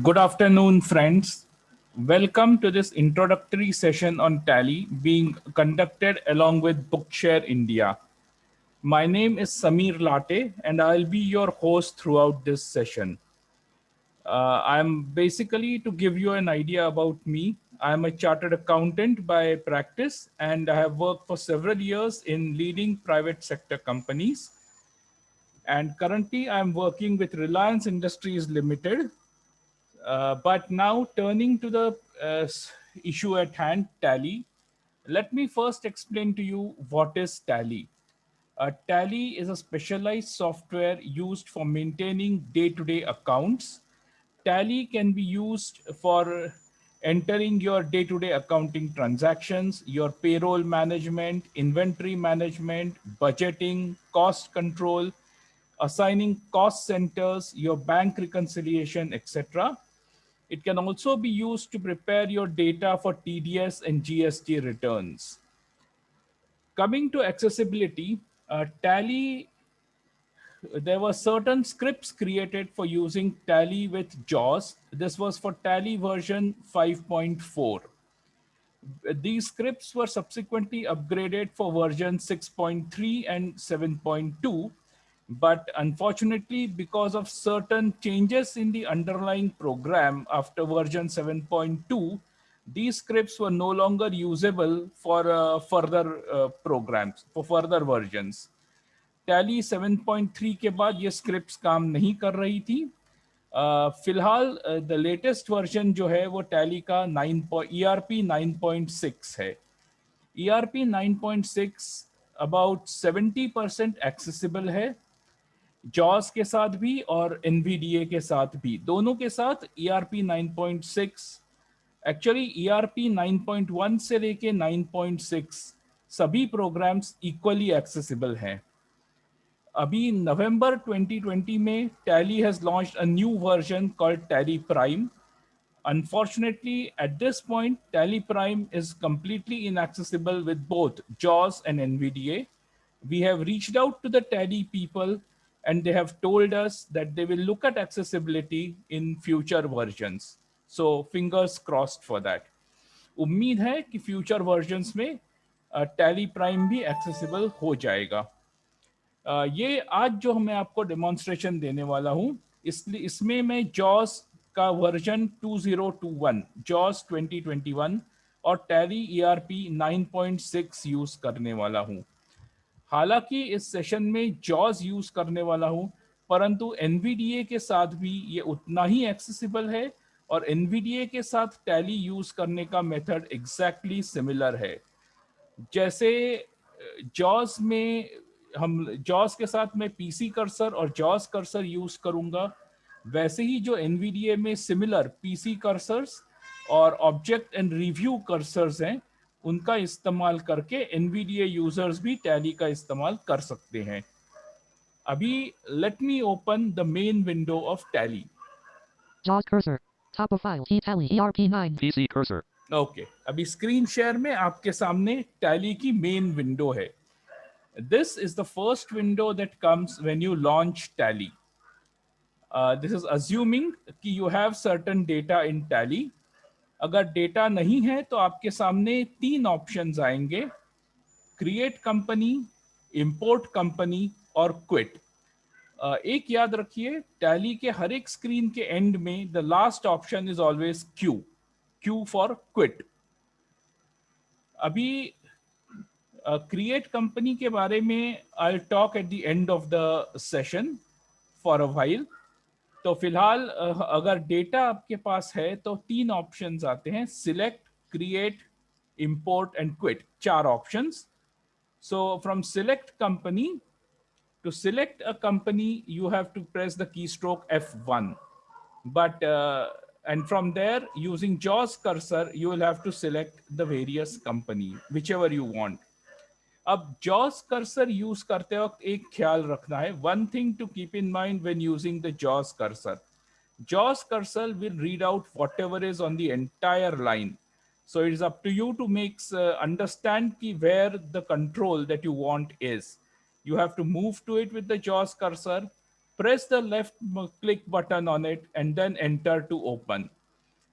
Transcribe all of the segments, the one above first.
Good afternoon, friends. Welcome to this introductory session on Tally being conducted along with Bookshare India. My name is Samir Latey and I'll be your host throughout this session. I'm basically to give you an idea about me. I'm a chartered accountant by practice and I have worked for several years in leading private sector companies. And currently, I'm working with Reliance Industries Limited. But now turning to the issue at hand, Tally, let me first explain to you what is Tally. Tally is a specialized software used for maintaining day-to-day accounts. Tally can be used for entering your day-to-day accounting transactions, your payroll management, inventory management, budgeting, cost control, assigning cost centers, your bank reconciliation, etc. It can also be used to prepare your data for TDS and GST returns. Coming to accessibility, Tally, there were certain scripts created for using Tally with JAWS. This was for Tally version 5.4. These scripts were subsequently upgraded for version 6.3 and 7.2, but unfortunately, because of certain changes in the underlying program after version 7.2, these scripts were no longer usable for further programs, for further versions. Tally 7.3 के बाद ये scripts काम नहीं कर रही थी. फिलहाल the latest version जो है वो टैली का 9 ERP 9.6 है. ERP 9.6 अबाउट 70% एक्सेसिबल है, जॉस के साथ भी और NVDA के साथ भी. दोनों के साथ ERP 9.6, एक्चुअली ERP 9.1 से लेके 9.6 सभी प्रोग्राम्स इक्वली एक्सेसिबल हैं. अभी नवंबर 2020 में Tally has launched a new version called Tally Prime. Unfortunately, at this point, Tally Prime is completely inaccessible with both JAWS and NVDA. We have reached out to the Tally people and they have told us that they will look at accessibility in future versions. So fingers crossed for that. उम्मीद है कि future versions में Tally Prime भी accessible हो जाएगा. ये आज जो मैं आपको डेमोन्स्ट्रेशन देने वाला हूं, इसलिए इसमें मैं जॉस का वर्जन 2021, जॉस 2021 और टैली ERP 9.6 यूज करने वाला हूं. हालांकि इस सेशन में जॉस यूज करने वाला हूं, परंतु NVDA के साथ भी ये उतना ही एक्सेसिबल है और NVDA के साथ टैली यूज करने का मेथड एग्जैक्टली सिमिलर है. जैसे जॉस में हम जॉस के साथ मैं पीसी कर्सर और जॉस कर्सर यूज करूंगा, वैसे ही जो NVDA में सिमिलर पीसी कर्सर्स और ऑब्जेक्ट एंड रिव्यू कर्सर्स हैं, उनका इस्तेमाल करके NVDA यूजर्स भी टैली का इस्तेमाल कर सकते हैं. अभी let me open the main window of tally. JAWS cursor. Top of file. Tally ERP 9. PC cursor. Okay, अभी स्क्रीन शेयर में आपके सामने टैली की मेन विंडो है. This is the first window that comes when you launch Tally. This is assuming कि you have certain data in Tally. अगर data नहीं है तो आपके सामने तीन ऑप्शंस आएंगे: क्रिएट कंपनी, इंपोर्ट कंपनी और क्विट. एक याद रखिए, टैली के हर एक स्क्रीन के एंड में the last option is always Q for quit. अभी क्रिएट कंपनी के बारे में I talk at the end of the session for a while. तो फिलहाल अगर डेटा आपके पास है तो तीन ऑप्शंस आते हैं: select, create, import and quit. चार options. So from select company, to select a company you have to press the keystroke F1, but and from there using JAWS cursor you will have to select the various company whichever you want. अब JAWS cursor use करते वक्त एक ख्याल रखना है. One thing to keep in mind when using the JAWS cursor will read out whatever is on the entire line. So it is up to you to make understand where the control that you want is. You have to move to it with the JAWS cursor. Press the left click button on it and then enter to open.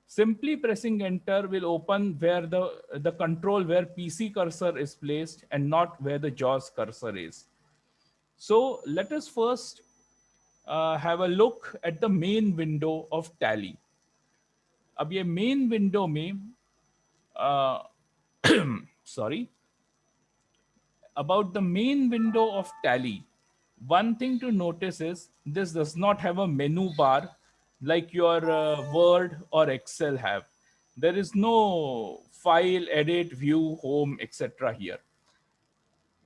Simply pressing enter will open where the control where PC cursor is placed and not where the JAWS cursor is. So let us first have a look at the main window of Tally. अब ये main window में sorry, about the main window of Tally, one thing to notice is this does not have a menu bar like your Word or Excel have. There is no file, edit, view, home, etc. here.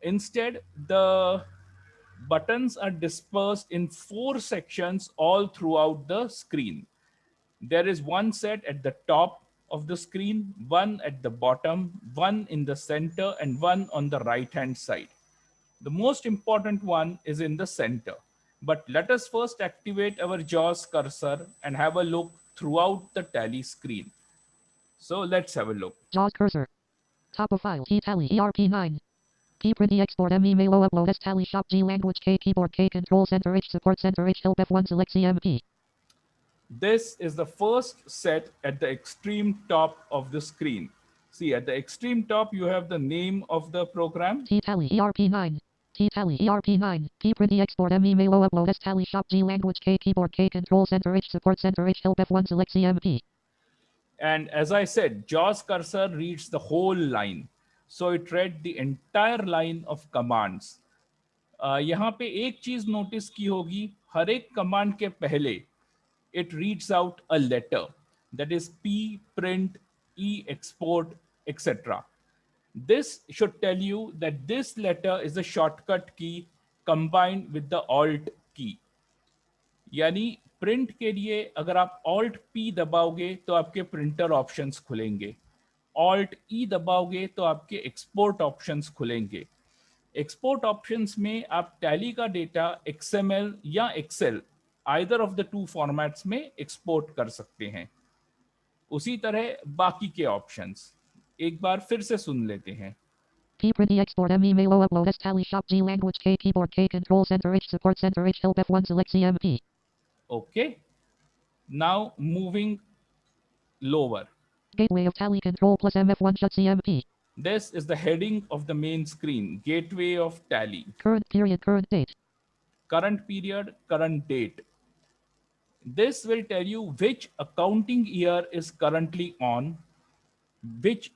Instead, the buttons are dispersed in 4 sections all throughout the screen. There is one set at the top of the screen, one at the bottom, one in the center, and one on the right hand side. The most important one is in the center. But let us first activate our JAWS cursor and have a look throughout the Tally screen. So let's have a look. JAWS cursor. Top of file. T Tally ERP 9. P print E export M email O upload S Tally shop G language K keyboard K control center H support center H help F1 select CMP. This is the first set at the extreme top of the screen. See, at the extreme top, you have the name of the program. T Tally ERP 9. T Tally ERP 9. P print E export M email O upload S Tally shop G language K keyboard K control center H support center H help F1 select CMP. And as I said, JAWS cursor reads the whole line. So it read the entire line of commands. यहाँ पे एक चीज notice की होगी, हर एक command के पहले it reads out a letter, that is P, print, E, export, etc. This should tell you that this letter is a shortcut key combined with the Alt key. यानी प्रिंट के लिए अगर आप Alt P दबाओगे तो आपके printer options खुलेंगे, Alt E दबाओगे तो आपके एक्सपोर्ट ऑप्शंस खुलेंगे. एक्सपोर्ट ऑप्शंस में आप टैली का डेटा XML या Excel either of the two formats में एक्सपोर्ट कर सकते हैं. उसी तरह बाकी के ऑप्शंस एक बार फिर से सुन लेते हैं. P print E export M email O upload S Tally shop G language K keyboard K control center H support center H help F1 select CMP. Okay. Now moving lower. Gateway of Tally control plus MF1 shut CMP. This is the heading of the main screen, Gateway of Tally. Current period, current date. Current period, current date. This will tell you which accounting year is currently on, which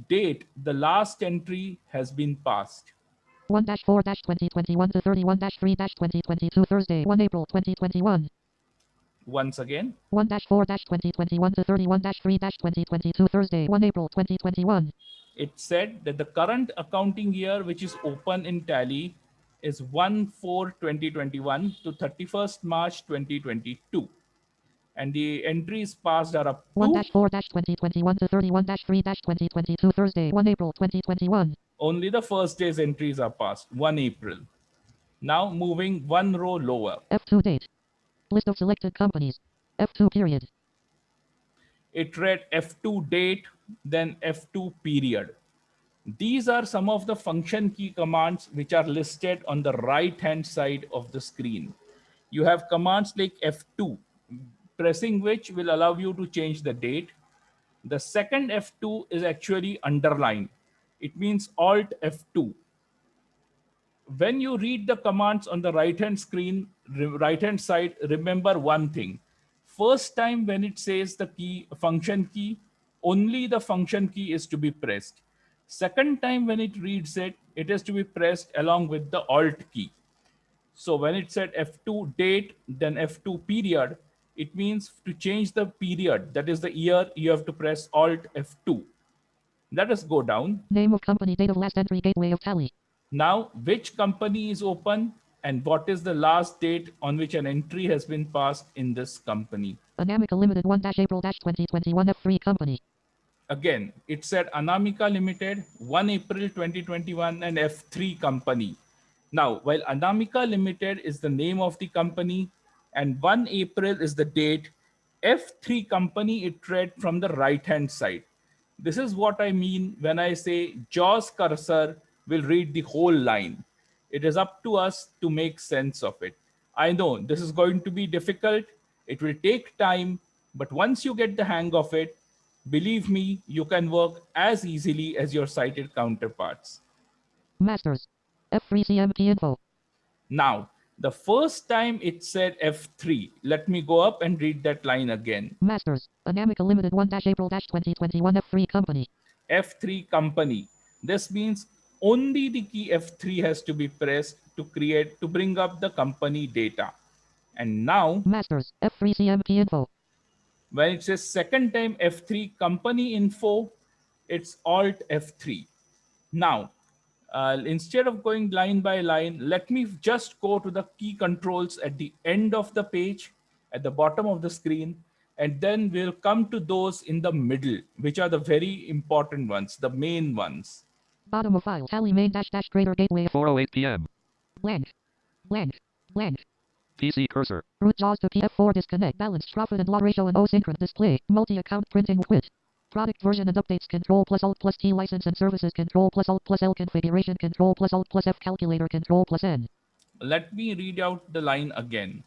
date the last entry has been passed. 1-4-2021 to 31-3-2022 Thursday 1 April 2021. Once again, 1-4-2021 to 31-3-2022 Thursday 1 April 2021. it said that the current accounting year which is open in Tally is 1/4/2021 to 31st March 2022. And the entries passed are up to 1-4-2021 to 31-3-2022 Thursday 1 April 2021. only the first day's entries are passed, 1 April. Now moving one row lower. F2 date. List of selected companies. F2 period. It read F2 date, then F2 period. These are some of the function key commands which are listed on the right hand side of the screen. You have commands like F2, pressing which will allow you to change the date. The second F2 is actually underlined. It means Alt F2. When you read the commands on the right hand screen, right hand side, remember one thing. First time when it says the key, function key, only the function key is to be pressed. Second time when it reads it, it is to be pressed along with the Alt key. So when it said F2 date, then F2 period, it means to change the period, that is the year, you have to press Alt F2. Let us go down. Name of company, date of last entry, gateway of Tally. Now, which company is open and what is the last date on which an entry has been passed in this company? Anamika Limited 1-April-2021 F3 company. Again, it said Anamika Limited, 1 April 2021 and F3 company. Now, while Anamika Limited is the name of the company and 1 April is the date, F3 company it read from the right hand side. This is what I mean when I say JAWS cursor will read the whole line. It is up to us to make sense of it. I know this is going to be difficult, it will take time, but once you get the hang of it, believe me, you can work as easily as your sighted counterparts. Masters. F3CMP info. Now, the first time it said F3, let me go up and read that line again. Masters. Anamica Limited 1-April-2021 F3 Company. F3 company. This means only the key F3 has to be pressed to bring up the company data. And now, Masters. F3CMP info. when it says second time F3 company info, it's Alt F3. Now, instead of going line by line, let me just go to the key controls at the end of the page, at the bottom of the screen, and then we'll come to those in the middle, which are the very important ones, the main ones. Bottom of file. Tally main dash dash greater gateway. 4:08 p.m. Blank. Blank. Blank. PC cursor. Root JAWS to PF4 disconnect. Balanced profit and loss ratio and asynchronous display. Multi-account printing quit. Product version and updates Control plus Alt plus T license and services Control plus Alt plus L configuration Control plus Alt plus F calculator Control plus N. Let me read out the line again.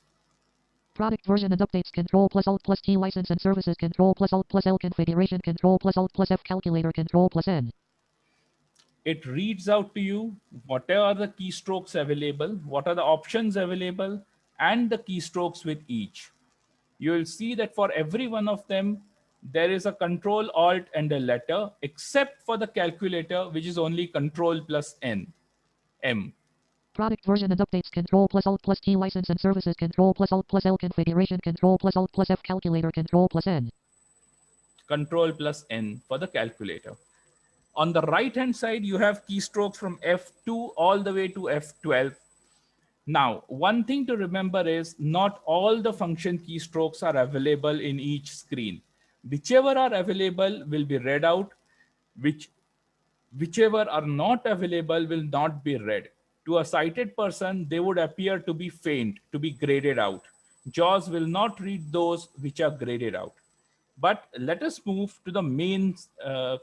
Product version and updates Control plus Alt plus T license and services Control plus Alt plus L configuration Control plus Alt plus F calculator Control plus N. It reads out to you what are the keystrokes available, what are the options available, and the keystrokes with each. You will see that for every one of them, there is a control alt and a letter, except for the calculator, which is only control plus N, M. Product version and updates Control plus Alt plus T license and services Control plus Alt plus L configuration Control plus Alt plus F calculator Control plus N. Control plus N for the calculator. On the right hand side, you have keystrokes from F2 all the way to F12. Now, one thing to remember is not all the function keystrokes are available in each screen. Whichever are available will be read out, whichever are not available will not be read. To a sighted person, they would appear to be faint, to be graded out. JAWS will not read those which are graded out. But let us move to the main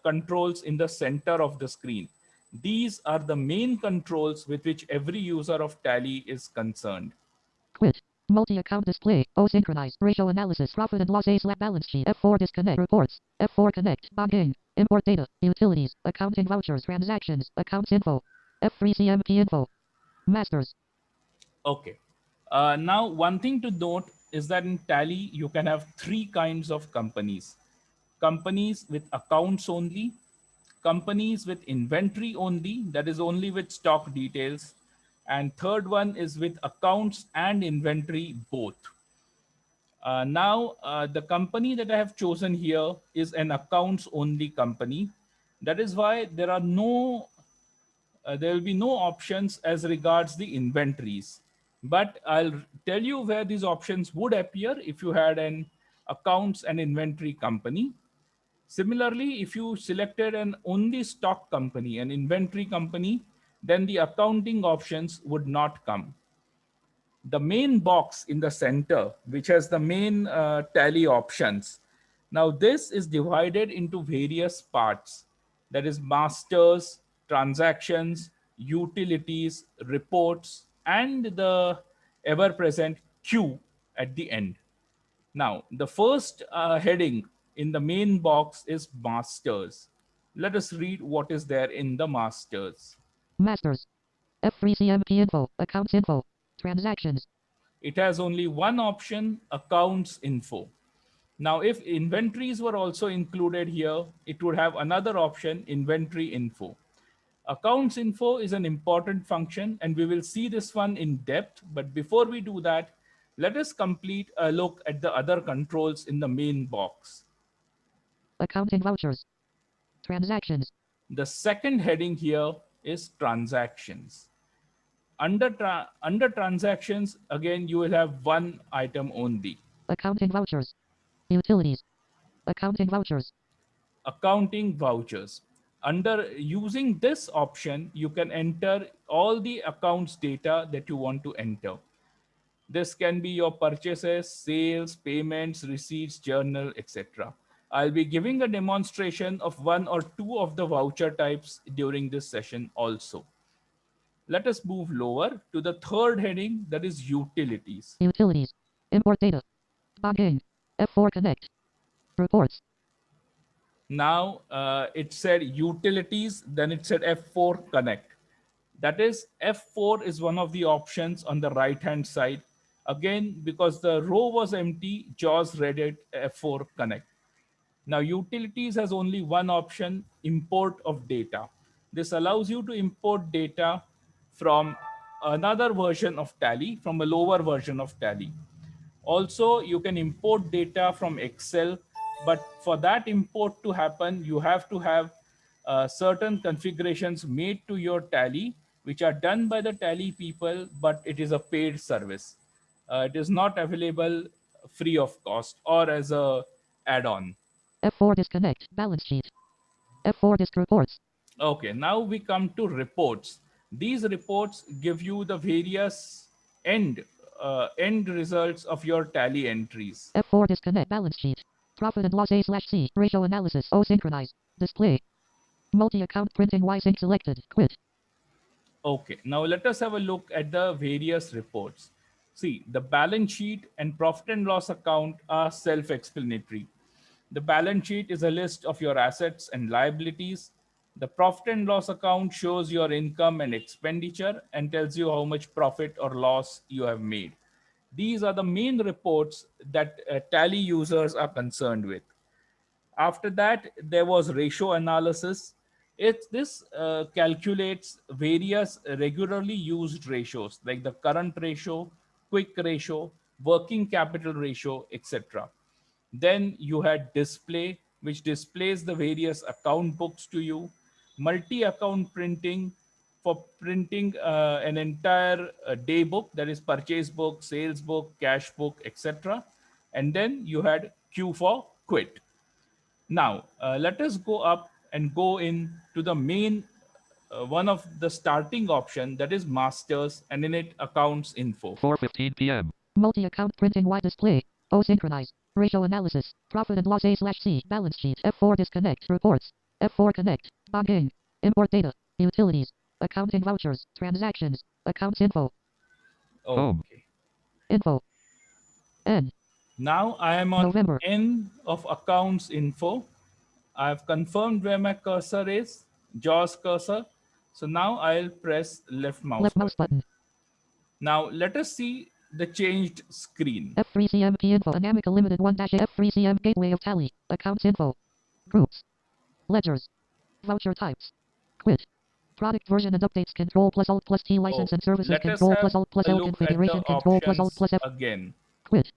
controls in the center of the screen. These are the main controls with which every user of Tally is concerned. Quit. Multi-account display. Asynchronized. Ratio analysis. Profit and loss. A slap balance sheet. F4 disconnect. Reports. F4 connect. Logging. Import data. Utilities. Accounting vouchers. Transactions. Accounts info. F3 CMP info. Masters. Okay. Now, one thing to note is that in Tally, you can have three kinds of companies. Companies with accounts only, companies with inventory only, that is only with stock details, and third one is with accounts and inventory both. Now, the company that I have chosen here is an accounts only company. That is why there will be no options as regards the inventories. But I'll tell you where these options would appear if you had an accounts and inventory company. Similarly, if you selected an only stock company, an inventory company, then the accounting options would not come. The main box in the center, which has the main Tally options. Now, this is divided into various parts. That is masters, transactions, utilities, reports, and the ever present Q at the end. Now, the first heading in the main box is masters. Let us read what is there in the masters. Masters. F3 CMP info. Accounts info. Transactions. It has only one option, accounts info. Now, if inventories were also included here, it would have another option, inventory info. Accounts info is an important function, and we will see this one in depth. But before we do that, let us complete a look at the other controls in the main box. Accounting vouchers. Transactions. The second heading here is transactions. Under transactions, again, you will have one item only, Accounting vouchers. Utilities. Accounting vouchers. accounting vouchers. Under using this option, you can enter all the accounts data that you want to enter. This can be your purchases, sales, payments, receipts, journal, etc. I'll be giving a demonstration of one or two of the voucher types during this session also. Let us move lower to the third heading, that is utilities. Utilities. Import data. Logging. F4 connect. Reports. Now it said utilities, then it said F4 connect. That is, F4 is one of the options on the right hand side. Again, because the row was empty, JAWS read it F4 connect. Now, utilities has only one option, import of data. This allows you to import data from another version of Tally, from a lower version of Tally. Also, you can import data from Excel, but for that import to happen, you have to have certain configurations made to your Tally, which are done by the Tally people, but it is a paid service. It is not available free of cost or as a add-on. F4 disconnect. Balance sheet. F4 disk reports. Okay, now we come to reports. These reports give you the various end results of your Tally entries. F4 disconnect. Balance sheet. Profit and loss A/C. Ratio analysis. O synchronize. Display. Multi-account printing Y sync selected. Quit. Okay, now let us have a look at the various reports. See, the balance sheet and profit and loss account are self-explanatory. The balance sheet is a list of your assets and liabilities. The profit and loss account shows your income and expenditure and tells you how much profit or loss you have made. These are the main reports that Tally users are concerned with. After that, there was ratio analysis. This calculates various regularly used ratios like the current ratio, quick ratio, working capital ratio, etc. Then you had display, which displays the various account books to you, multi account printing for printing an entire day book, that is purchase book, sales book, cash book, etc. And then you had Q for quit. Now, let us go up and go in to the main one of the starting option, that is masters, and in it accounts info. 4:15 p.m. Multi-account printing Y display. O synchronize. Ratio analysis. Profit and loss A/C. Balance sheet. F4 disconnect. Reports. F4 connect. Logging. Import data. Utilities. Accounting vouchers. Transactions. Accounts info. Home. Okay. Info. N. Now I am on November. N of accounts info. I have confirmed where my cursor is, JAWS cursor. So now I'll press left mouse Left mouse button. button. Now let us see the changed screen. F3CMP info. Anamica Limited 1-F3CM gateway of Tally. Accounts info. Groups. Ledgers. Voucher types. Quit. Product version and updates Control plus Alt plus T license Oh, and services let us Control plus have Alt plus a L look at the configuration Control plus Alt options plus F. again. Quit.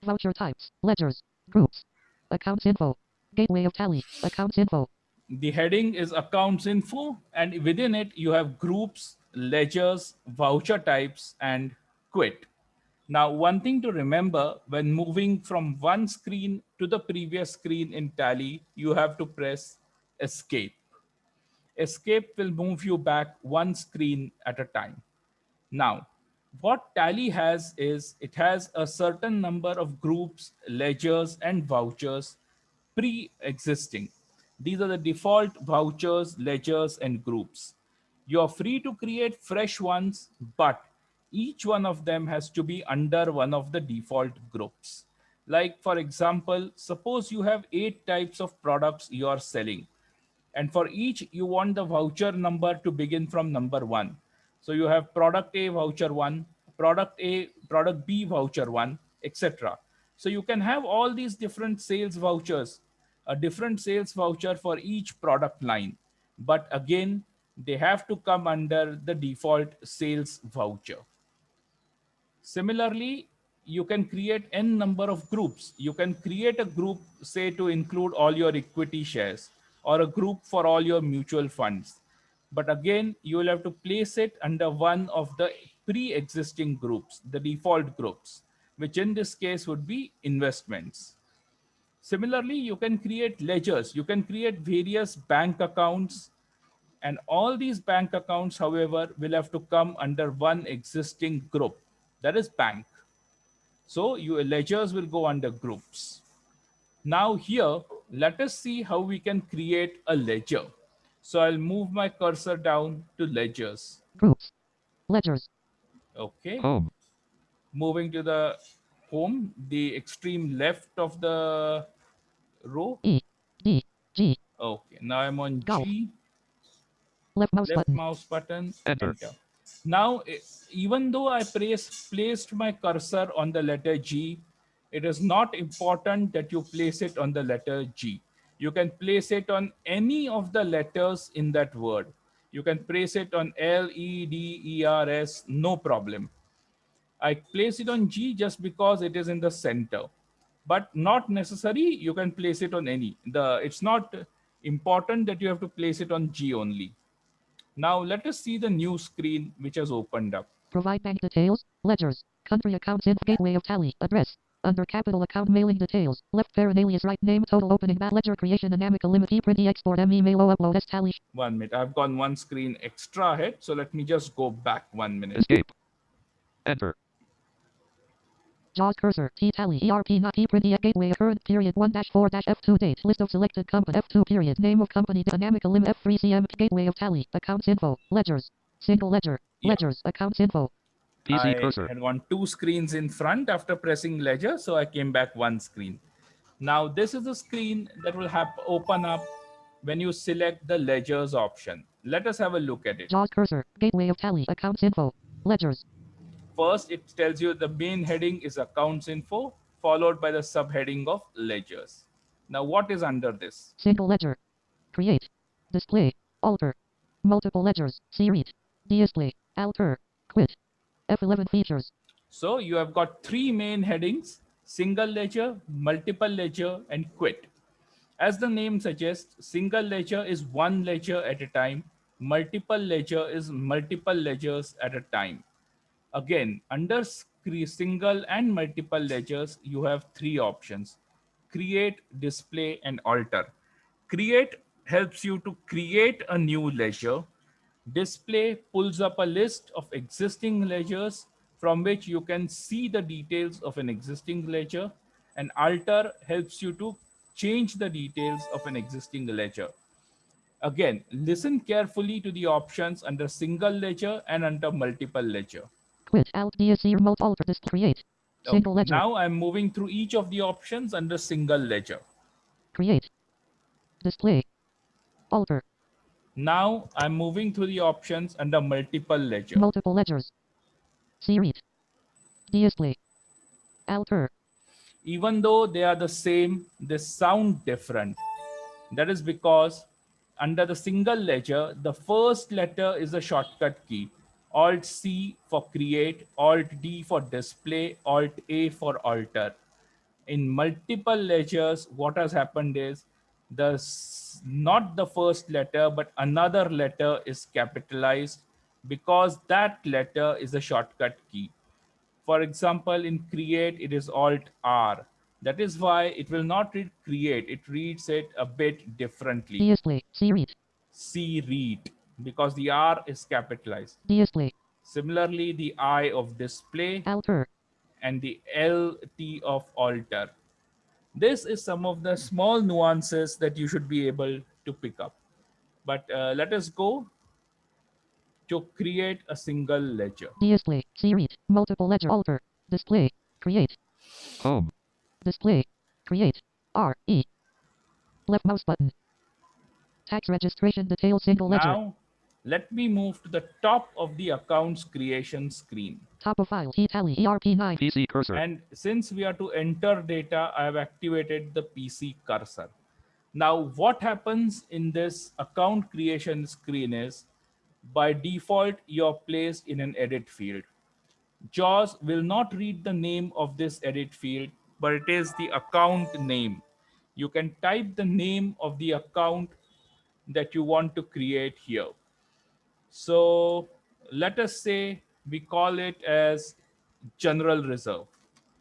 Voucher types. Ledgers. Groups. Accounts info. Gateway of Tally. Accounts info. The heading is accounts info, and within it you have groups, ledgers, voucher types, and quit. Now, one thing to remember when moving from one screen to the previous screen in Tally, you have to press escape. Escape will move you back one screen at a time. Now, what Tally has is it has a certain number of groups, ledgers, and vouchers pre existing. These are the default vouchers, ledgers, and groups. You are free to create fresh ones, but each one of them has to be under one of the default groups. Like, for example, suppose you have 8 types of products you are selling, and for each you want the voucher number to begin from number 1. So you have product A voucher 1, product B voucher 1, etc. So you can have all these different sales vouchers, a different sales voucher for each product line, but again they have to come under the default sales voucher. Similarly, you can create n number of groups. You can create a group, say, to include all your equity shares, or a group for all your mutual funds. But again, you will have to place it under one of the pre existing groups, the default groups, which in this case would be investments. Similarly, you can create ledgers. You can create various bank accounts, and all these bank accounts, however, will have to come under one existing group, that is bank. So your ledgers will go under groups. Now here, let us see how we can create a ledger. So I'll move my cursor down to ledgers. Groups. Ledgers. Okay. Home. Moving to the home, the extreme left of the row. E. D. G. Okay. Now I'm on Golf. G. Left mouse Left button. mouse button, Enter. enter. Now, even though I placed my cursor on the letter G, it is not important that you place it on the letter G. You can place it on any of the letters in that word. You can place it on L, E, D, E, R, S, no problem. I place it on G just because it is in the center, but not necessary. You can place it on any. It's not important that you have to place it on G only. Now let us see the new screen which has opened up. Provide bank details. Ledgers. Country accounts info. Gateway of Tally. Address. Under capital account mailing details. Left parent alias right name total opening bat ledger creation dynamical limit print export email upload s Tally. 1 minute. I've gone one screen extra ahead, so let me just go back 1 minute. Escape. Enter. JAWS cursor. T Tally ERP not print gateway current period 1-4 F2 date list of selected company F2 period name of company dynamical limit F3 CM gateway of Tally accounts info ledgers single ledger Yeah. ledgers accounts info. PC I cursor. had gone two screens in front after pressing ledger, so I came back one screen. Now this is the screen that will open up when you select the ledgers option. Let us have a look at it. JAWS cursor. Gateway of Tally accounts info. Ledgers. First, it tells you the main heading is accounts info, followed by the subheading of ledgers. Now, what is under this? Single ledger. Create. Display. Alter. Multiple ledgers. See read. Display. Alter. Quit. F11 features. So, you have got three main headings: single ledger, multiple ledger, and quit. As the name suggests, single ledger is one ledger at a time, multiple ledger is multiple ledgers at a time. Again, under single and multiple ledgers, you have three options: create, display, and alter. Create helps you to create a new ledger. Display pulls up a list of existing ledgers from which you can see the details of an existing ledger. And alter helps you to change the details of an existing ledger. Again, listen carefully to the options under single ledger and under multiple ledger. Quit. Alt DSC remote alter display create. Okay. Single ledger. Now I'm moving through each of the options under single ledger. Create. Display. Alter. Now I'm moving through the options under multiple ledger. Multiple ledgers. See read. Display. Alter. Even though they are the same, they sound different. That is because under the single ledger, the first letter is a shortcut key. Alt C for create, Alt D for display, Alt A for alter. In multiple ledgers, what has happened is not the first letter, but another letter is capitalized because that letter is a shortcut key. For example, in create, it is Alt R. That is why it will not read create. It reads it a bit differently. Display. See read. See read because the R is capitalized. Display. Similarly, the I of display Alter. and the LT of alter. This is some of the small nuances that you should be able to pick up. But let us go to create a single ledger. Display. See read. Multiple ledger alter. Display. Create. Home. Display. Create. R. E. Left mouse button. Tax registration details single ledger. Now, let me move to the top of the accounts creation screen. Top of file. T Tally ERP 9. PC cursor. And since we are to enter data, I have activated the PC cursor. Now, what happens in this account creation screen is, by default, you're placed in an edit field. JAWS will not read the name of this edit field, but it is the account name. You can type the name of the account that you want to create here. So let us say we call it as General Reserve.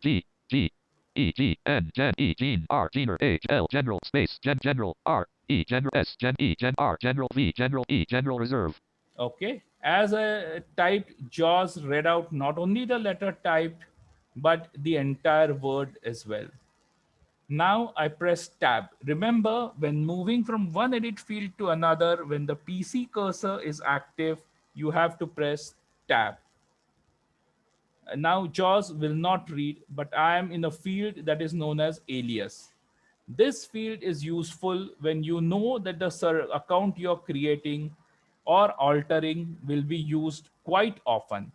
G. G. E. G. N. Gen. E. Gene. R. Gener. H. L. General. Space. Gen. General. R. E. General. S. Gen. E. Gen. R. General. V. General. E. General Reserve. Okay. As I typed, JAWS read out not only the letter typed, but the entire word as well. Now I press tab. Remember, when moving from one edit field to another, when the PC cursor is active, you have to press tab. Now JAWS will not read, but I am in a field that is known as alias. This field is useful when you know that the account you're creating or altering will be used quite often.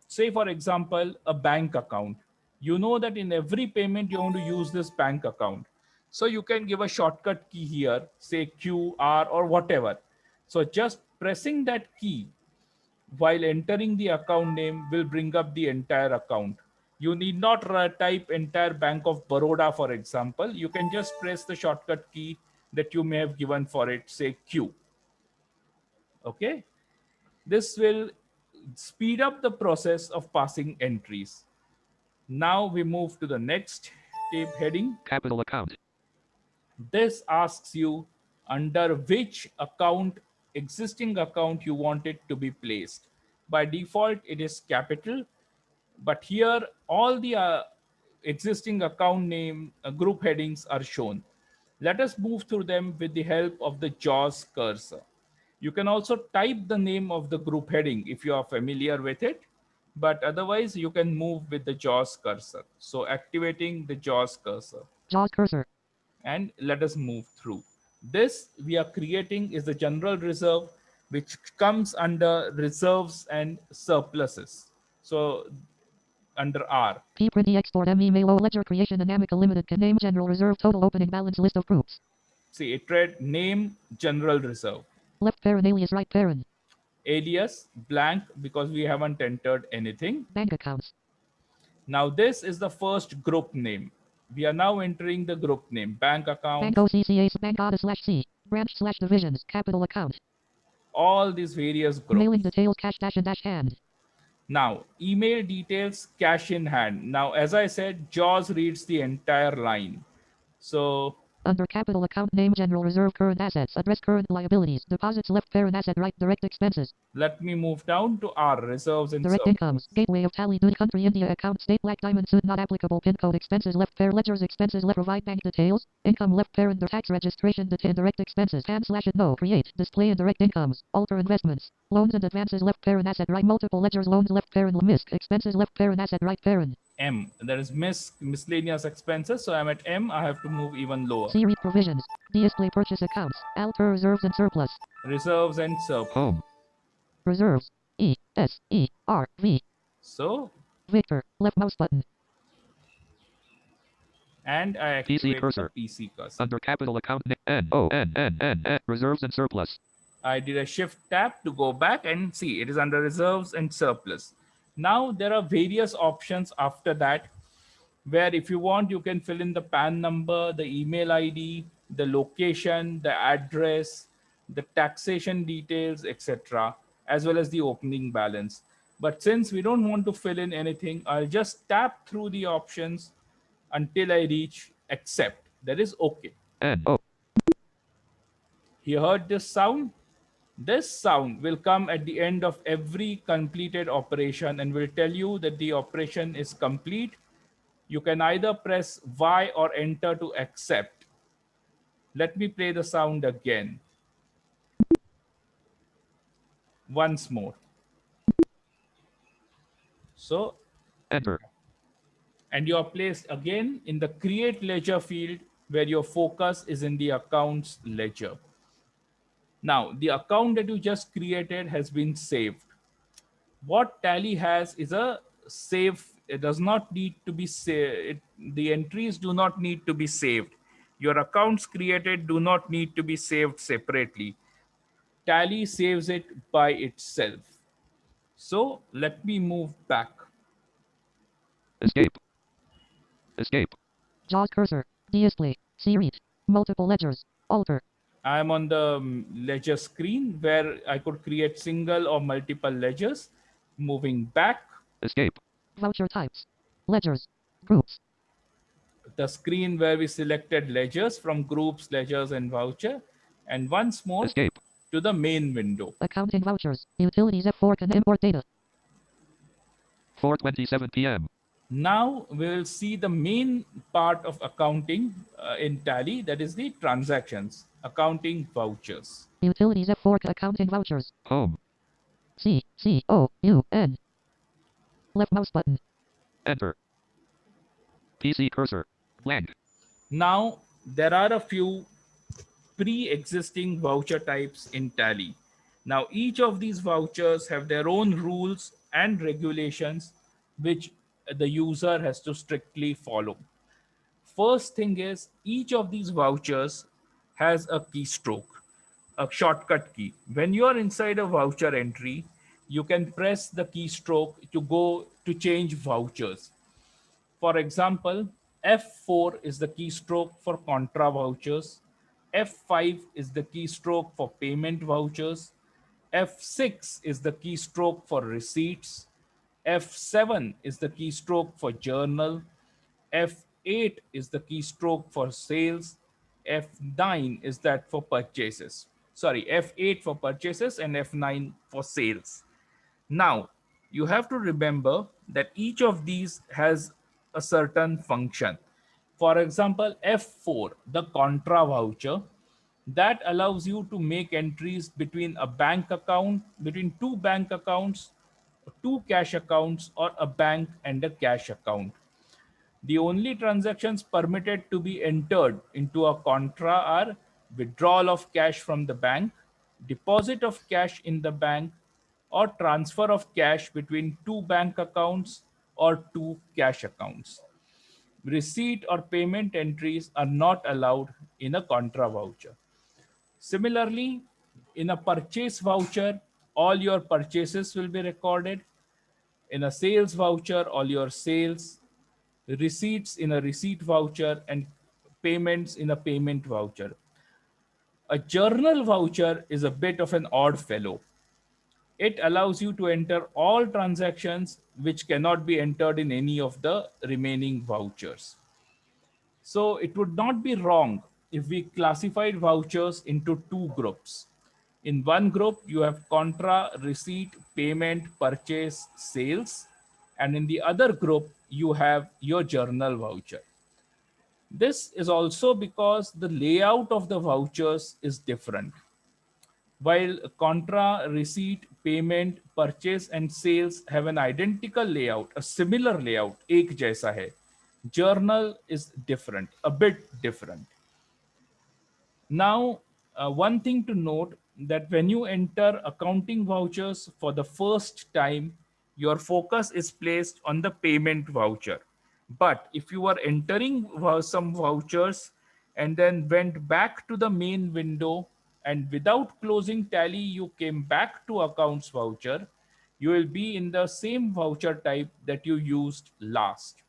Say, for example, a bank account. You know that in every payment you want to use this bank account. So you can give a shortcut key here, say QR or whatever. So just pressing that key while entering the account name will bring up the entire account. You need not type entire Bank of Baroda, for example. You can just press the shortcut key that you may have given for it, say Q. Okay. This will speed up the process of passing entries. Now we move to the next tab heading. Capital account. This asks you under which account, existing account, you want it to be placed. By default, it is capital, but here all the existing account name group headings are shown. Let us move through them with the help of the JAWS cursor. You can also type the name of the group heading if you are familiar with it, but otherwise you can move with the JAWS cursor. So activating the JAWS cursor, JAWS cursor. and let us move through. This we are creating is the general reserve, which comes under reserves and surpluses. So under R. P print E export M email O ledger creation and Amica limited can name general reserve total opening balance list of groups. See, it read name general reserve. Left parent alias right parent. Alias blank because we haven't entered anything. Bank accounts. Now this is the first group name. We are now entering the group name. Bank account. Bank OCCA bank ADA / C. Branch / divisions. Capital account. All these various groups. Mailing details cash dash and dash hand. Now, email details, cash in hand. Now, as I said, JAWS reads the entire line. So, Under capital account name general reserve current assets address current liabilities deposits left parent asset right direct expenses let me move down to our reserves and direct surplus. incomes gateway of Tally Dude country India account state black diamond suit not applicable pin code expenses left parent ledgers expenses left provide bank details income left parent the tax registration direct expenses hand / it no create display indirect incomes alter investments loans and advances left parent asset right multiple ledgers loans left parent misc expenses left parent asset right parent M. There is miscellaneous expenses. So I'm at M. I have to move even lower. series provisions display purchase accounts alter reserves and surplus Reserves and surplus. Home. reserves ESERV So, Victor left mouse button and I activate cursor. the PC cursor. Under capital account N-O-N-N-N-N reserves and surplus. I did a shift tap to go back and see it is under reserves and surplus. Now there are various options after that where if you want you can fill in the PAN number, the email ID, the location, the address, the taxation details, etc., as well as the opening balance. But since we don't want to fill in anything, I'll just tap through the options until I reach accept. That is okay. N-O. You heard this sound? This sound will come at the end of every completed operation and will tell you that the operation is complete. You can either press Y or enter to accept. Let me play the sound again. Once more. So, Enter. and you are placed again in the create ledger field where your focus is in the accounts ledger. Now, the account that you just created has been saved. What Tally has is a save. It does not need to be saved. The entries do not need to be saved. Your accounts created do not need to be saved separately. Tally saves it by itself. So let me move back. Escape. Escape. JAWS cursor display series multiple ledgers alter I am on the ledger screen where I could create single or multiple ledgers. Moving back, Escape. voucher types ledgers groups the screen where we selected ledgers from groups, ledgers, and voucher. And once more Escape. to the main window. accounting vouchers utilities F4 can import data 4:27 p.m. Now we will see the main part of accounting in Tally, that is the transactions, accounting vouchers. utilities F4 accounting vouchers Home. C-C-O-U-N. Left mouse button. Enter. PC cursor. Blank. Now, there are a few pre-existing voucher types in Tally. Now, each of these vouchers have their own rules and regulations which the user has to strictly follow. First thing is, each of these vouchers has a keystroke, a shortcut key. When you are inside a voucher entry, you can press the keystroke to go to change vouchers. For example, F4 is the keystroke for Contra vouchers. F5 is the keystroke for payment vouchers. F6 is the keystroke for receipts. F7 is the keystroke for journal. F8 is the keystroke for sales. F9 is that for purchases. Sorry, F8 for purchases and F9 for sales. Now, you have to remember that each of these has a certain function. For example, F4, the Contra voucher, that allows you to make entries between a bank account, between two bank accounts, two cash accounts, or a bank and a cash account. The only transactions permitted to be entered into a contra are withdrawal of cash from the bank, deposit of cash in the bank, or transfer of cash between two bank accounts or two cash accounts. Receipt or payment entries are not allowed in a contra voucher. Similarly, in a purchase voucher, all your purchases will be recorded. In a sales voucher, all your sales, receipts in a receipt voucher, and payments in a payment voucher. A journal voucher is a bit of an odd fellow. It allows you to enter all transactions which cannot be entered in any of the remaining vouchers. So it would not be wrong if we classified vouchers into two groups. In one group, you have contra, receipt, payment, purchase, sales. And in the other group, you have your journal voucher. This is also because the layout of the vouchers is different. While contra, receipt, payment, purchase, and sales have an identical layout, a similar layout, एक जैसा है, journal is different, a bit different. Now, one thing to note that when you enter accounting vouchers for the first time, your focus is placed on the payment voucher. But if you are entering some vouchers and then went back to the main window and without closing Tally, you came back to accounts voucher, you will be in the same voucher type that you used last.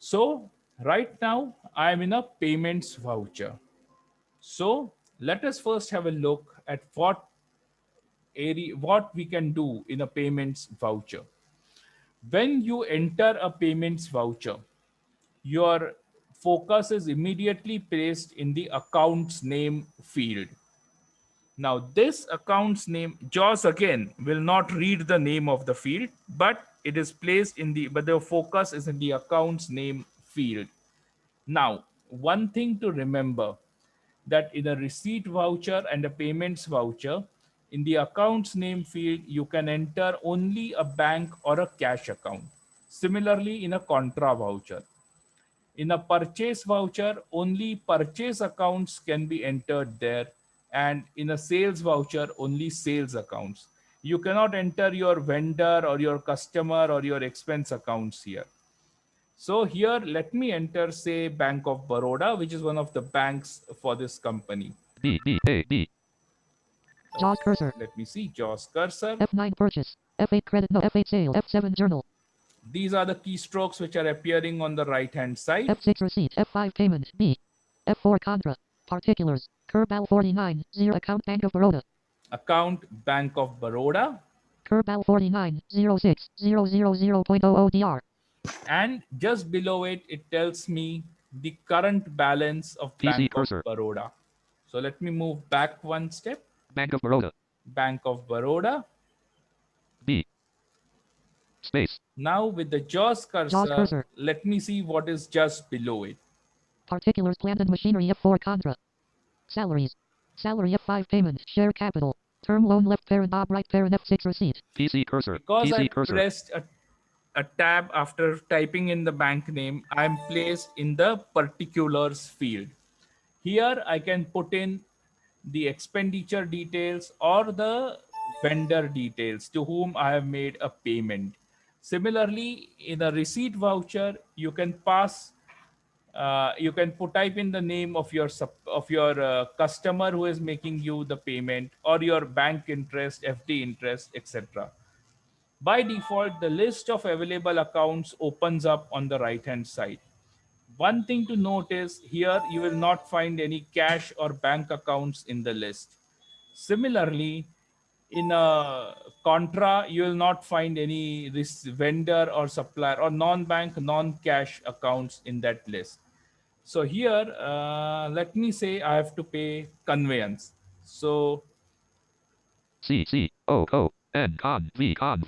So right now I am in a payments voucher. So let us first have a look at what we can do in a payments voucher. When you enter a payments voucher, your focus is immediately placed in the account's name field. Now this account's name, JAWS again will not read the name of the field, but it is placed in but the focus is in the account's name field. Now, one thing to remember, that in a receipt voucher and a payments voucher, in the accounts name field, you can enter only a bank or a cash account. Similarly, in a contra voucher. In a purchase voucher, only purchase accounts can be entered there. And in a sales voucher, only sales accounts. You cannot enter your vendor or your customer or your expense accounts here. So here, let me enter, say, Bank of Baroda, which is one of the banks for this company. B, B, A, B. JAWS cursor. Let me see, JAWS cursor. F9 purchase. F8 credit. No. F8 sale. F7 journal. These are the keystrokes which are appearing on the right-hand side. F6 receipt. F5 payment. B. F4 contra. Particulars. Kerbal 49. 0 account Bank of Baroda. Account Bank of Baroda. Kerbal 49. 06. 000.00 DR. And just below it, it tells me the current balance of Bank of Baroda. So let me move back one step. Bank of Baroda. Bank of Baroda. B. Space. Now with the JAWS cursor, let me see what is just below it. Particulars, plant and machinery, F4 contra. Salaries. Salary, F5 payment. Share capital. Term loan left parent op right parent F6 receipt. PC cursor. Because I PC cursor. pressed a tab after typing in the bank name, I'm placed in the particulars field. Here I can put in the expenditure details or the vendor details to whom I have made a payment. Similarly, in a receipt voucher, you can pass, you can put type in the name of your customer who is making you the payment, or your bank interest, FD interest, etc. By default, the list of available accounts opens up on the right hand side. One thing to note is here you will not find any cash or bank accounts in the list. Similarly, in a Contra, you will not find any vendor or supplier or non-bank, non-cash accounts in that list. So here, let me say I have to pay conveyance. So C C O O N con V conv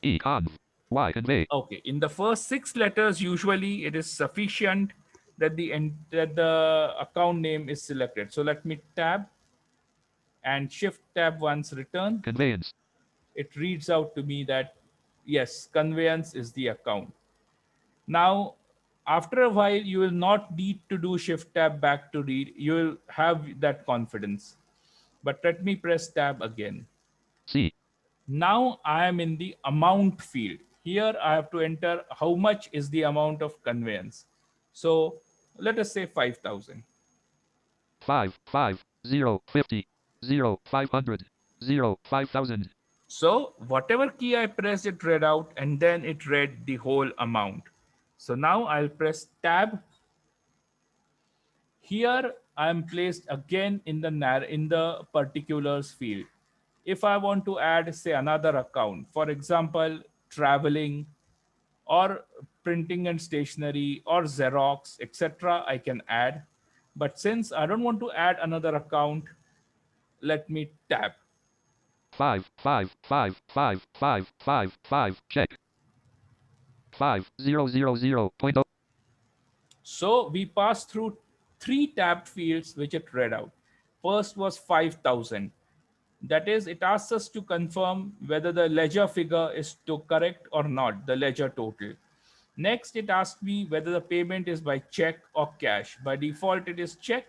E conv Y convey. okay, in the first six letters, usually it is sufficient that the account name is selected. So let me tab and shift tab once return. Conveyance. It reads out to me that yes, conveyance is the account. Now, after a while, you will not need to do shift tab back to read. You will have that confidence. But let me press tab again. C Now I am in the amount field. Here I have to enter how much is the amount of conveyance. So let us say 5,000. 550 500 5000. So whatever key I pressed, it read out and then it read the whole amount. So now I'll press tab. Here I am placed again in the particulars field. If I want to add say another account, for example, traveling or printing and stationery or Xerox, etc., I can add. But since I don't want to add another account, let me tab. 5 check 5000.0. So we passed through three tabbed fields which it read out. First was 5,000. That is, it asks us to confirm whether the ledger figure is to correct or not, the ledger total. Next, it asked me whether the payment is by check or cash. By default, it is check,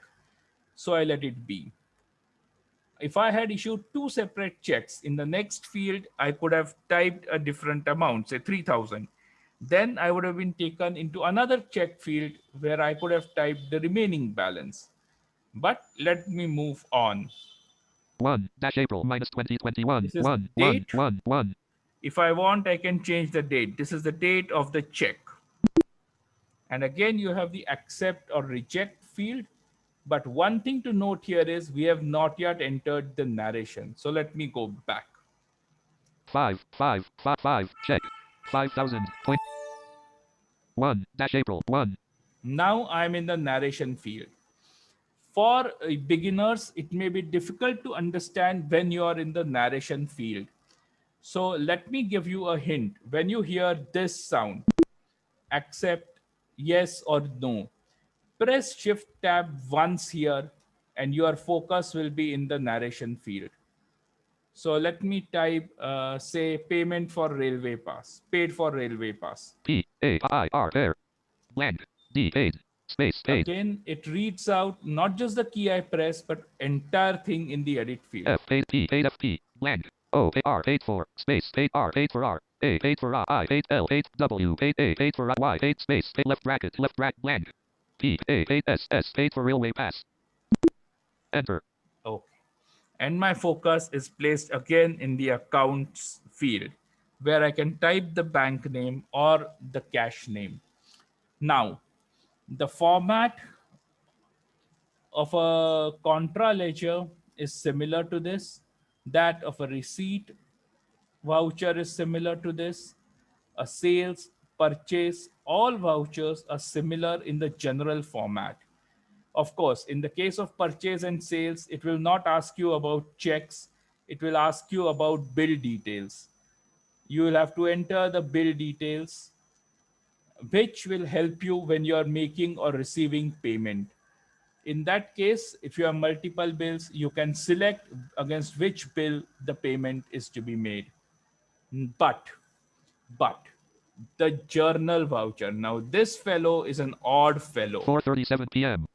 so I let it be. If I had issued two separate checks in the next field, I could have typed a different amount, say 3,000. Then I would have been taken into another check field where I could have typed the remaining balance. But let me move on. 1-April minus 2021. This is the 1 1 date. 1 1. If I want, I can change the date. This is the date of the check. And again, you have the accept or reject field. But one thing to note here is we have not yet entered the narration. So let me go back. 5 check 5000.1-April 1. Now I'm in the narration field. For beginners, it may be difficult to understand when you are in the narration field. So let me give you a hint. When you hear this sound, accept, yes or no, press shift tab once here and your focus will be in the narration field. So let me type, say, payment for railway pass, paid for railway pass. PAIR pair blank D paid space paid. Again, it reads out not just the key I press, but entire thing in the edit field. F paid P paid FP blank O paid R paid for space paid R paid for R A paid for I paid L paid W paid A paid for Y paid space paid left bracket blank P A paid S paid for railway pass. Enter. Okay. And my focus is placed again in the accounts field where I can type the bank name or the cash name. Now, the format of a contra ledger is similar to this. That of a receipt voucher is similar to this. A sales, purchase, all vouchers are similar in the general format. Of course, in the case of purchase and sales, it will not ask you about checks. It will ask you about bill details. You will have to enter the bill details, which will help you when you are making or receiving payment. In that case, if you have multiple bills, you can select against which bill the payment is to be made. But, but the journal voucher. Now, this fellow is an odd fellow. 4:37 p.m.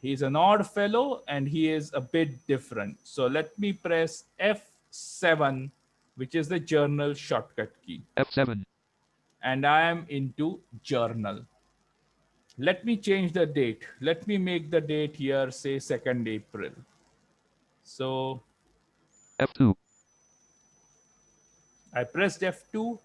He's an odd fellow and he is a bit different. So let me press F7, which is the journal shortcut key. F7. And I am into journal. Let me change the date. Let me make the date here, say 2nd April. So F2. I pressed F2.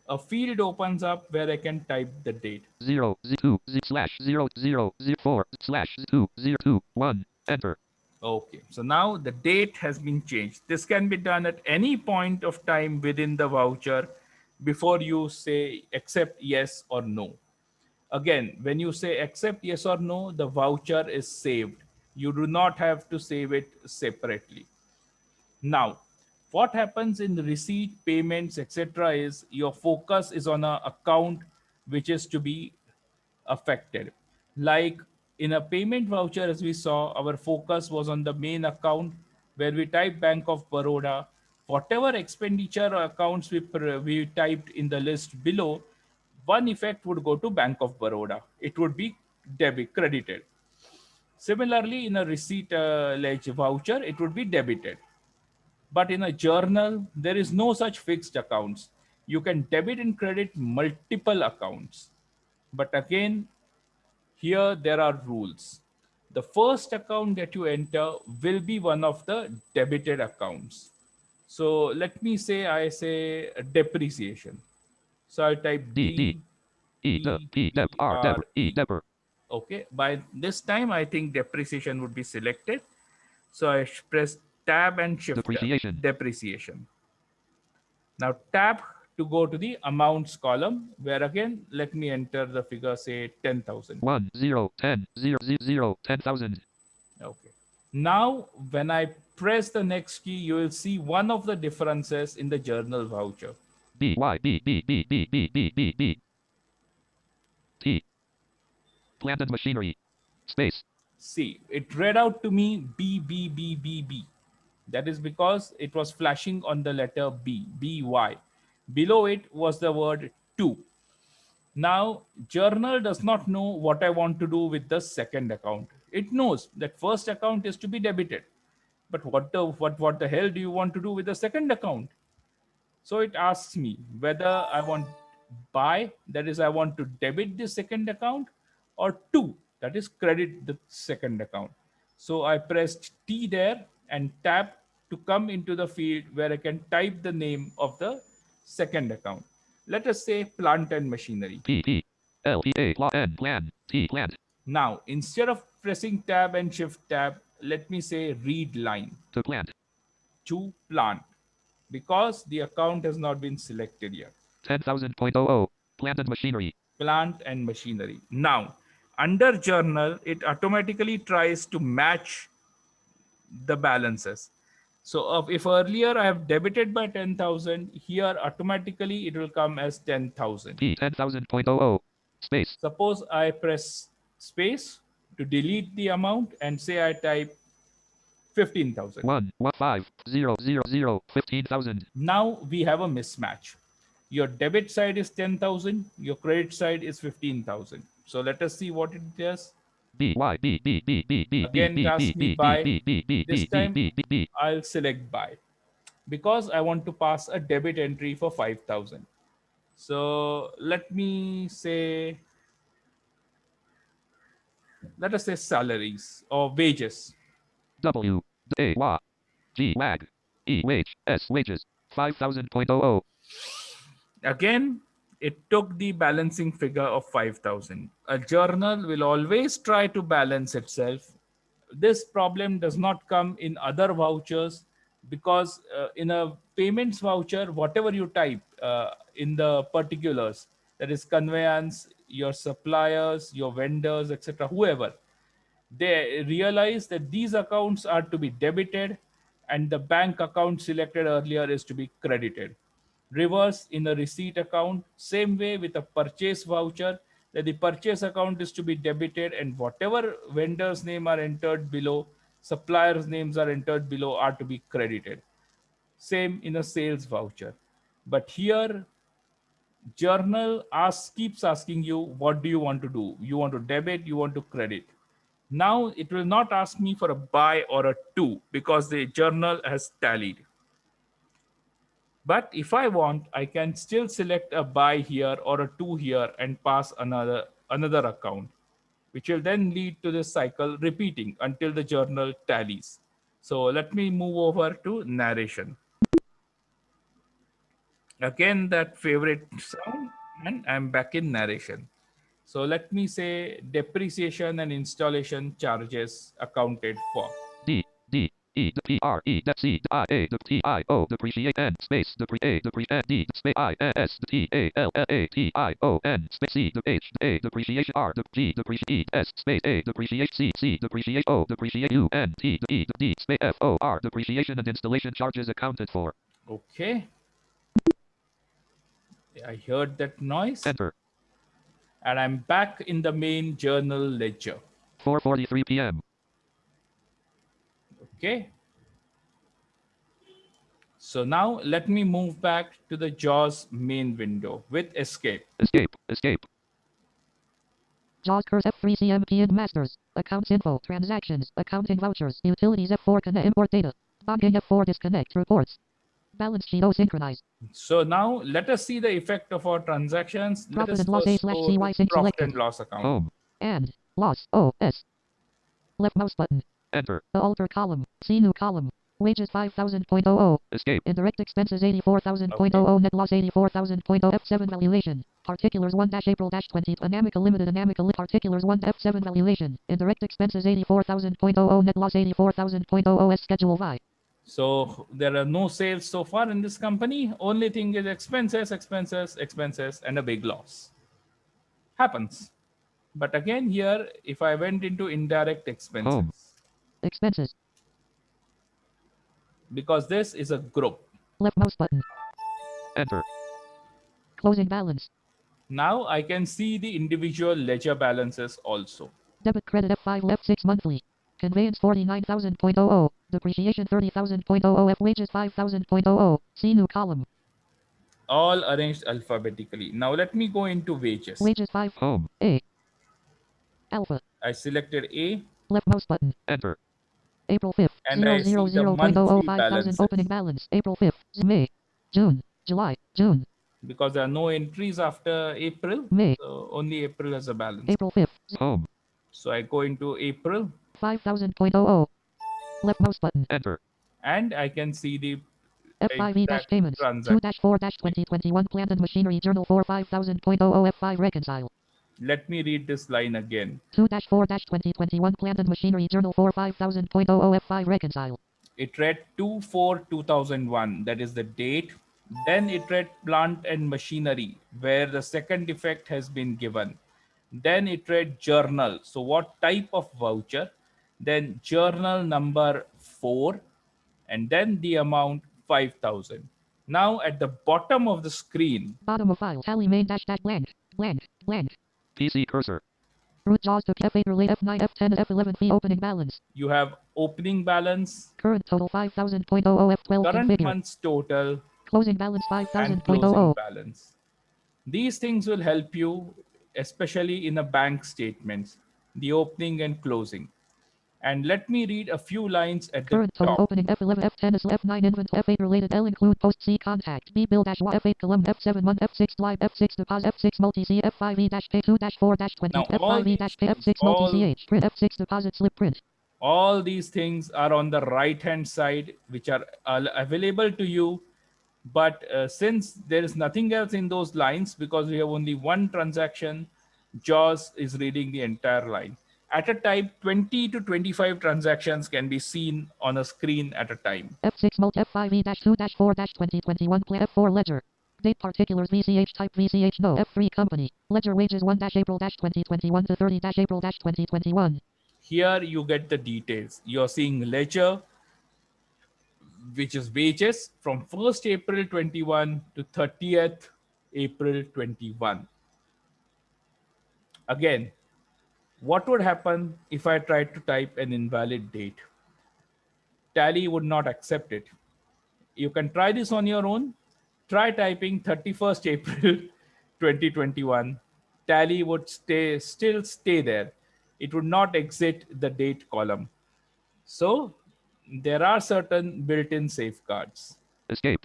A field opens up where I can type the date. 0 Z2 Z slash 0 0 Z4 slash Z2 Z2 1. Enter. Okay, so now the date has been changed. This can be done at any point of time within the voucher before you say accept yes or no. Again, when you say accept yes or no, the voucher is saved. You do not have to save it separately. Now, what happens in receipt, payments, etc., is your focus is on an account which is to be affected. Like in a payment voucher, as we saw, our focus was on the main account where we type Bank of Baroda. Whatever expenditure or accounts we typed in the list below, one effect would go to Bank of Baroda. It would be credited. Similarly, in a receipt ledge voucher, it would be debited. But in a journal, there is no such fixed accounts. You can debit and credit multiple accounts. But again, here there are rules. The first account that you enter will be one of the debited accounts. So let me say I say depreciation. So I'll type D D E D P Dep R Dep E DEPRE. Depper. Okay, by this time I think depreciation would be selected. So I press tab and shift Depreciation. depreciation. Now tab to go to the amounts column, where again let me enter the figure, say 10,000. 1 0 10 0 0 10,000. Okay. Now when I press the next key, you will see one of the differences in the journal voucher. B Y B B B B B B B B T. Plant and machinery. Space. See, it read out to me B B B B B. That is because it was flashing on the letter B, BY. Below it was the word to. Now, journal does not know what I want to do with the second account. It knows that first account is to be debited. But what the hell do you want to do with the second account? So it asks me whether I want buy, that is, I want to debit the second account, or to, that is, credit the second account. So I pressed T there and tap to come into the field where I can type the name of the second account. Let us say plant and machinery. P P L P A N plan T plant. Now, instead of pressing tab and shift tab, let me say read line To plant. to plant, because the account has not been selected yet. 10,000.00. Plant and machinery. Plant and machinery. Now, under journal, it automatically tries to match the balances. So if earlier I have debited by 10,000, here automatically it will come as 10,000. P 10,000.00. Space. Suppose I press space to delete the amount and say I type 15,000. 1 1 5 0 0 0 15,000. Now we have a mismatch. Your debit side is 10,000, your credit side is 15,000. So let us see what it does. B Y B B B B B Again, B it asks B me B buy. B B B This B time B B B. I'll select buy because I want to pass a debit entry for 5,000. So let us say salaries or wages. W A Y G wag E wage S wages 5,000.00. Again, it took the balancing figure of 5,000. A journal will always try to balance itself. This problem does not come in other vouchers because in a payments voucher, whatever you type in the particulars, that is conveyance, your suppliers, your vendors, etc., whoever, they realize that these accounts are to be debited and the bank account selected earlier is to be credited. Reverse in a receipt account, same way with a purchase voucher, that the purchase account is to be debited, and whatever vendors' name are entered below, suppliers' names are entered below, are to be credited. Same in a sales voucher. But here, journal keeps asking you, what do you want to do? You want to debit, you want to credit. Now it will not ask me for a buy or a to, because the journal has tallied. But if I want, I can still select a buy here or a to here and pass another account, which will then lead to this cycle repeating until the journal tallies. So let me move over to narration. Again, that favorite sound, and I'm back in narration. So let me say depreciation and installation charges accounted for. D D E the P R E the C the I A the T I O depreciate N space the pre A the pre D space I N S the T A L L A T I O N space C the H the A depreciation R the G depreciate S space A depreciate C C depreciate O depreciate U N T the E the D space F O R depreciation and installation charges accounted for. Okay, I heard that noise, Enter. and I'm back in the main journal ledger. 4:43 p.m. Okay. So now let me move back to the JAWS main window with escape. Escape. Escape. JAWS curse F3 CMP in masters. Accounts info. Transactions. Accounting vouchers. Utilities F4 connect. Import data. Banking F4 disconnect. Reports. Balance sheet O synchronize. So now let us see the effect of our transactions. Let Profit us and loss A first slash go CY to sync profit selected. and loss account. Home. And. Loss. O. S. Left mouse button. Enter. Alter column. See new column. Wages 5,000.00. Escape. Indirect expenses 84,000.00. Okay. Net loss 84,000.0. F7 valuation. Particulars 1-April-20. Anamica Limited. Anamica Particulars 1 F7 valuation. Indirect expenses 84,000.00. Net loss 84,000.00. S schedule Y. So there are no sales so far in this company. Only thing is expenses, expenses, expenses, and a big loss. Happens. But again, here, if I went into indirect Home. expenses, Expenses. because this is a group. Left mouse button. Enter. Closing balance. Now I can see the individual ledger balances also. Debit credit F5 F6 monthly. Conveyance 49,000.00. Depreciation 30,000.00. F wages 5,000.00. See new column. All arranged alphabetically. Now let me go into wages. Wages 5. Home. A. Alpha. I selected A, Left mouse button. Enter. April 5th. and I see the 000.00 monthly 5,000 balances. opening balance. April 5th. May. June. July. June. Because there are no entries after April, May. so only April has a balance. April 5th. Home. So I go into April, 5,000.00. Left mouse button. Enter. and I can see the F5E exact payments. transaction. 2-4-2021 Plant and Machinery Journal 4 5,000.00 F5 reconcile. Let me read this line again. 2-4-2021 Plant and Machinery Journal 4 5,000.00 F5 reconcile. It read 2/4/2001, that is the date. Then it read plant and machinery, where the second defect has been given. Then it read journal. So what type of voucher? Then journal number 4, and then the amount 5,000. Now at the bottom of the screen, Bottom of file. Tally main dash dash blank. Blank. Blank. PC cursor. Root JAWS to F8 relay F9 F10 F11 fee opening balance. you have opening balance, Current total 5,000.00 F12 current configure. month's total, Closing balance and closing 5,000.00. balance. These things will help you, especially in a bank statements, the opening and closing. And let me read a few lines at the Current total top. opening F11 F10 is F9 inventory F8 related L include post C contact B bill dash F8 column F7 month F6 live F6 deposit F6 multi C F5E dash pay 2 dash 4 dash 20 Now, all F5E dash pay these F6 multi CH print F6 deposit slip print. All these things are on the right hand side, which are available to you. But since there is nothing else in those lines, because we have only one transaction, JAWS is reading the entire line. At a time, 20 to 25 transactions can be seen on a screen at a time. F6 multi F5E dash 2 dash 4 dash 2021 F4 ledger. Date particulars VCH type VCH no F3 company. Ledger wages 1 dash April dash 2021 to 30 dash April dash 2021. Here you get the details. You're seeing ledger, which is wages from 1st April 21 to 30th April 21. Again, what would happen if I tried to type an invalid date? Tally would not accept it. You can try this on your own. Try typing 31st April 2021. Tally would still stay there. It would not exit the date column. So there are certain built-in safeguards. Escape.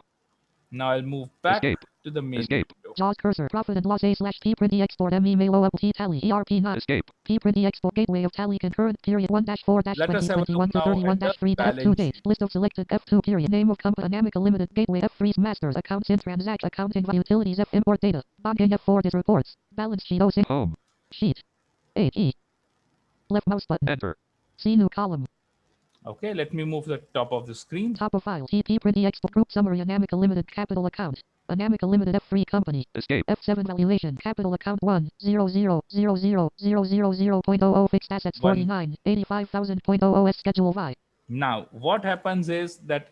Now I'll move back Escape. to the main Escape. window. JAWS cursor. Profit and loss A slash P print E export M email OLT Tally ERP not. Escape. P print E export gateway of Tally concurrent period 1-4 Let us have a look 2021 to now at 31 the 3 F2 balance date. sheet. List of selected F2 period. Name of company Anamica Limited gateway F3 masters accounts in transact accounting utilities F import data. Banking F4 is reports. Balance sheet O6 Home. sheet 8E. Left mouse button. Enter. See new column. Okay, let me move the top of the screen. Top of file. TP print E export group summary Anamica Limited capital account. Anamica Limited F3 company. Escape. F7 valuation capital account 1000000.00 fixed assets One. 49 85,000.00 schedule Y. Now, what happens is that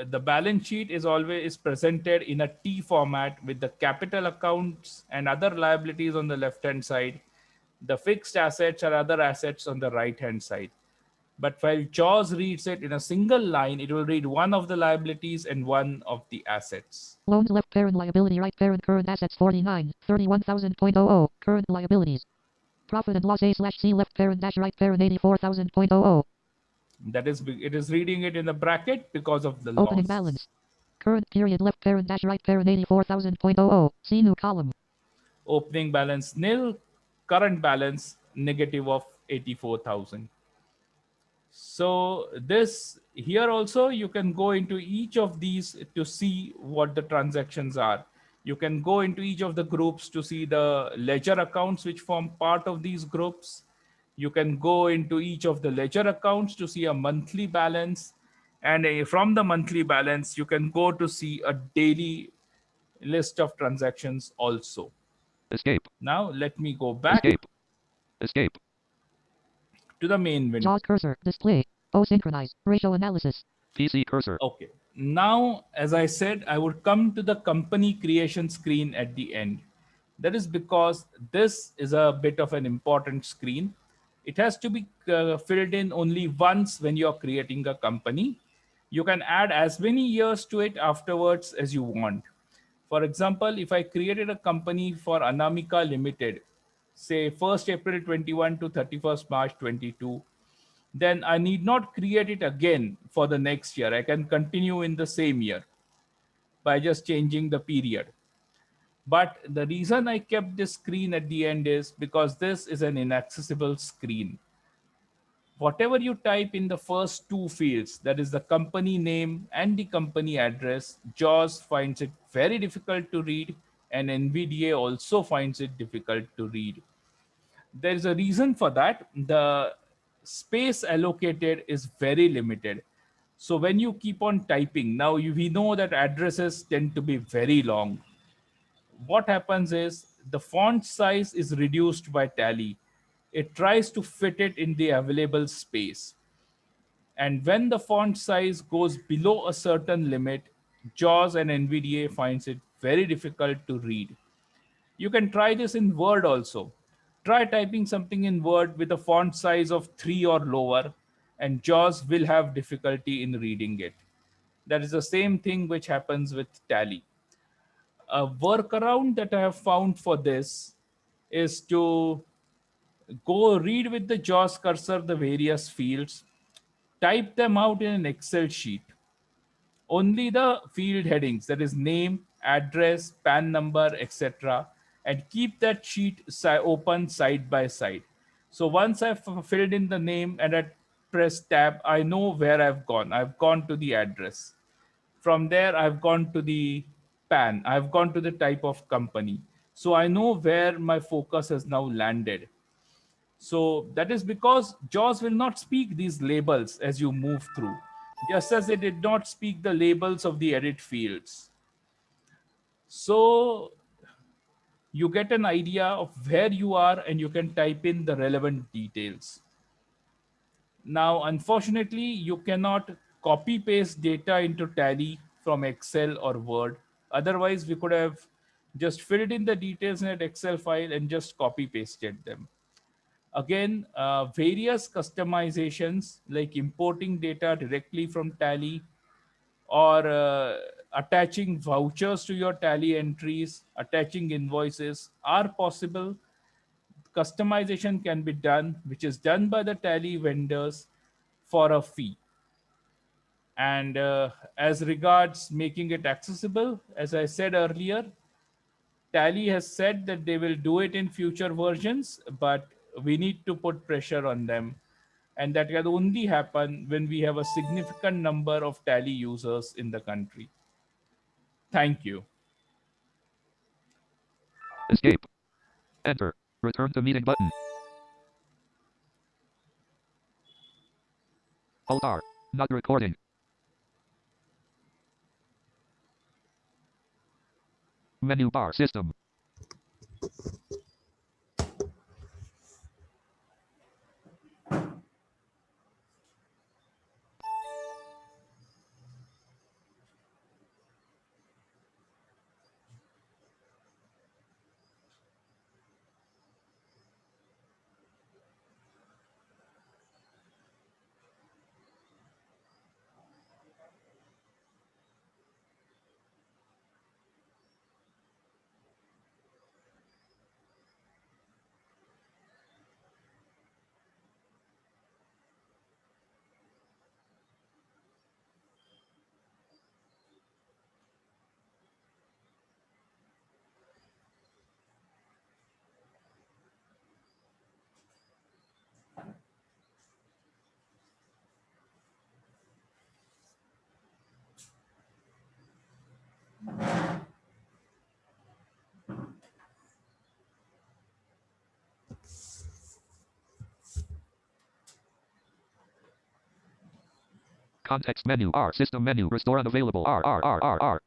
the balance sheet is always presented in a T format with the capital accounts and other liabilities on the left hand side, the fixed assets or other assets on the right hand side. But while JAWS reads it in a single line, it will read one of the liabilities and one of the assets. Loans left parent liability right parent current assets 49 31,000.00 current liabilities. Profit and loss A slash C left parent dash right parent 84,000.00 That is, it is reading it in the bracket because of the opening loss. balance. Current period left parent dash right parent 84,000.00 see new column. Opening balance nil, current balance negative of 84,000. So this here also you can go into each of these to see what the transactions are. You can go into each of the groups to see the ledger accounts which form part of these groups. You can go into each of the ledger accounts to see a monthly balance, and from the monthly balance you can go to see a daily list of transactions also. Escape. Now let me go back Escape. Escape. to the main window. JAWS cursor display O synchronize ratio analysis. PC cursor. Okay. Now, as I said, I would come to the company creation screen at the end. That is because this is a bit of an important screen. It has to be filled in only once when you're creating a company. You can add as many years to it afterwards as you want. For example, if I created a company for Anamika Limited, say 1st April 21 to 31st March 22, then I need not create it again for the next year. I can continue in the same year by just changing the period. But the reason I kept this screen at the end is because this is an inaccessible screen. Whatever you type in the first two fields, that is the company name and the company address, JAWS finds it very difficult to read, and NVDA also finds it difficult to read. There is a reason for that. The space allocated is very limited. So when you keep on typing, now we know that addresses tend to be very long. What happens is the font size is reduced by Tally. It tries to fit it in the available space. And when the font size goes below a certain limit, JAWS and NVDA finds it very difficult to read. You can try this in Word also. Try typing something in Word with a font size of 3 or lower, and JAWS will have difficulty in reading it. That is the same thing which happens with Tally. A workaround that I have found for this is to go read with the JAWS cursor the various fields, type them out in an Excel sheet. Only the field headings, that is name, address, PAN number, etc., and keep that sheet open side by side. So once I've filled in the name and I press tab, I know where I've gone. I've gone to the address. From there, I've gone to the PAN. I've gone to the type of company. So I know where my focus has now landed. So that is because JAWS will not speak these labels as you move through, just as it did not speak the labels of the edit fields. So you get an idea of where you are and you can type in the relevant details. Now, unfortunately, you cannot copy paste data into Tally from Excel or Word. Otherwise, we could have Just filled in the details in an Excel file and just copy pasted them. Again, various customizations like importing data directly from Tally or attaching vouchers to your Tally entries, attaching invoices are possible. Customization can be done, which is done by the Tally vendors for a fee. And as regards making it accessible, as I said earlier, Tally has said that they will do it in future versions, but we need to put pressure on them. And that can only happen when we have a significant number of Tally users in the country. Thank you. Escape. Enter. Return to meeting button. Alt R. Not recording. Menu bar system. Context menu. R. System menu. Restore unavailable. R. R. R. R. R.